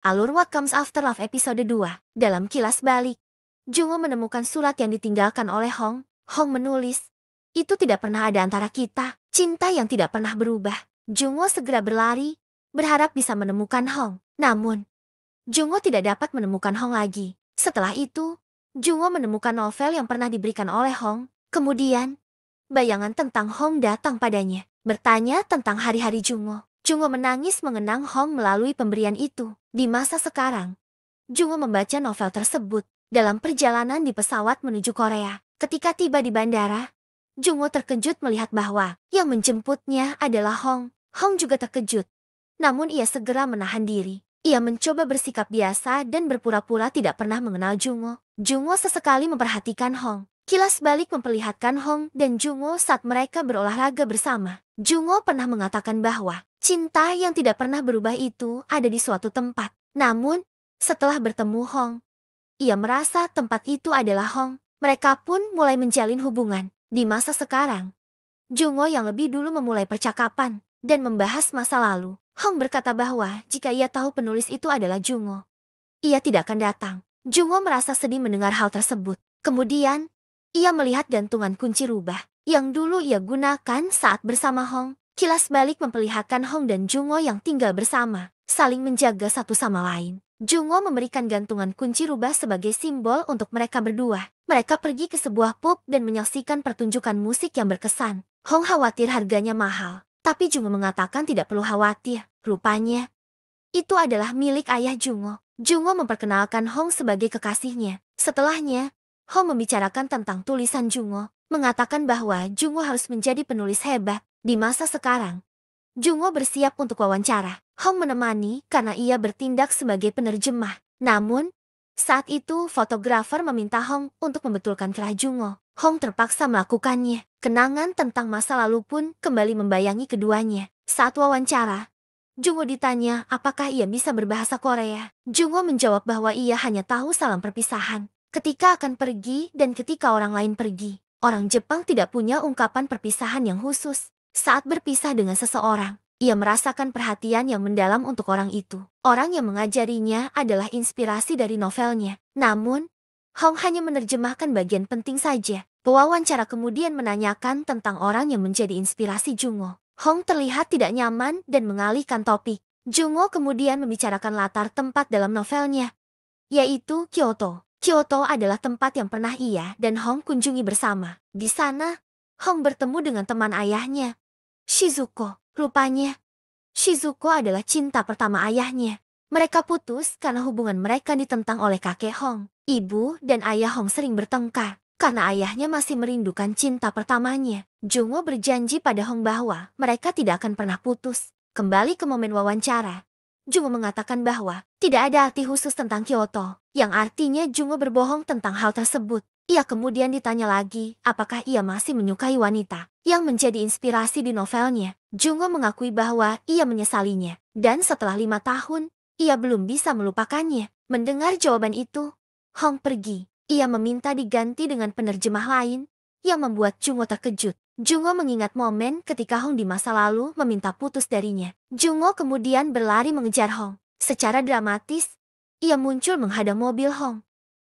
Alur What Comes After Love episode 2. Dalam kilas balik, Jungo menemukan surat yang ditinggalkan oleh Hong. Hong menulis, "Itu tidak pernah ada antara kita, cinta yang tidak pernah berubah." Jungo segera berlari, berharap bisa menemukan Hong. Namun, Jungo tidak dapat menemukan Hong lagi. Setelah itu, Jungo menemukan novel yang pernah diberikan oleh Hong. Kemudian, bayangan tentang Hong datang padanya, bertanya tentang hari-hari Jungo. Jungo menangis mengenang Hong melalui pemberian itu. Di masa sekarang, Jungo membaca novel tersebut dalam perjalanan di pesawat menuju Korea. Ketika tiba di bandara, Jungo terkejut melihat bahwa yang menjemputnya adalah Hong. Hong juga terkejut. Namun ia segera menahan diri. Ia mencoba bersikap biasa dan berpura-pura tidak pernah mengenal Jungo. Jungo sesekali memperhatikan Hong. Kilas balik memperlihatkan Hong dan Jungo saat mereka berolahraga bersama. Jungo pernah mengatakan bahwa cinta yang tidak pernah berubah itu ada di suatu tempat. Namun, setelah bertemu Hong, ia merasa tempat itu adalah Hong. Mereka pun mulai menjalin hubungan. Di masa sekarang, Jungo yang lebih dulu memulai percakapan dan membahas masa lalu. Hong berkata bahwa jika ia tahu penulis itu adalah Jungo, ia tidak akan datang. Jungo merasa sedih mendengar hal tersebut. Kemudian, ia melihat gantungan kunci rubah yang dulu ia gunakan saat bersama Hong. Kilas balik memperlihatkan Hong dan Jungo yang tinggal bersama, saling menjaga satu sama lain. Jungo memberikan gantungan kunci rubah sebagai simbol untuk mereka berdua. Mereka pergi ke sebuah pub dan menyaksikan pertunjukan musik yang berkesan. Hong khawatir harganya mahal, tapi Jungo mengatakan tidak perlu khawatir. Rupanya, itu adalah milik ayah Jungo. Jungo memperkenalkan Hong sebagai kekasihnya. Setelahnya, Hong membicarakan tentang tulisan Jungo, mengatakan bahwa Jungo harus menjadi penulis hebat. Di masa sekarang, Jungo bersiap untuk wawancara. Hong menemani karena ia bertindak sebagai penerjemah. Namun, saat itu fotografer meminta Hong untuk membetulkan kerah Jungo. Hong terpaksa melakukannya. Kenangan tentang masa lalu pun kembali membayangi keduanya. Saat wawancara, Jungo ditanya apakah ia bisa berbahasa Korea. Jungo menjawab bahwa ia hanya tahu salam perpisahan ketika akan pergi dan ketika orang lain pergi. Orang Jepang tidak punya ungkapan perpisahan yang khusus. Saat berpisah dengan seseorang, ia merasakan perhatian yang mendalam untuk orang itu. Orang yang mengajarinya adalah inspirasi dari novelnya. Namun, Hong hanya menerjemahkan bagian penting saja. Pewawancara kemudian menanyakan tentang orang yang menjadi inspirasi Jungo. Hong terlihat tidak nyaman dan mengalihkan topik. Jungo kemudian membicarakan latar tempat dalam novelnya, yaitu Kyoto. Kyoto adalah tempat yang pernah ia dan Hong kunjungi bersama. Di sana, Hong bertemu dengan teman ayahnya, Shizuko. Rupanya, Shizuko adalah cinta pertama ayahnya. Mereka putus karena hubungan mereka ditentang oleh kakek Hong. Ibu dan ayah Hong sering bertengkar karena ayahnya masih merindukan cinta pertamanya. Jungo berjanji pada Hong bahwa mereka tidak akan pernah putus. Kembali ke momen wawancara, Jungo mengatakan bahwa tidak ada arti khusus tentang Kyoto, yang artinya Jungo berbohong tentang hal tersebut. Ia kemudian ditanya lagi apakah ia masih menyukai wanita yang menjadi inspirasi di novelnya. Jungo mengakui bahwa ia menyesalinya, dan setelah 5 tahun, ia belum bisa melupakannya. Mendengar jawaban itu, Hong pergi. Ia meminta diganti dengan penerjemah lain, yang membuat Jungo terkejut. Jungo mengingat momen ketika Hong di masa lalu meminta putus darinya. Jungo kemudian berlari mengejar Hong. Secara dramatis, ia muncul menghadang mobil Hong.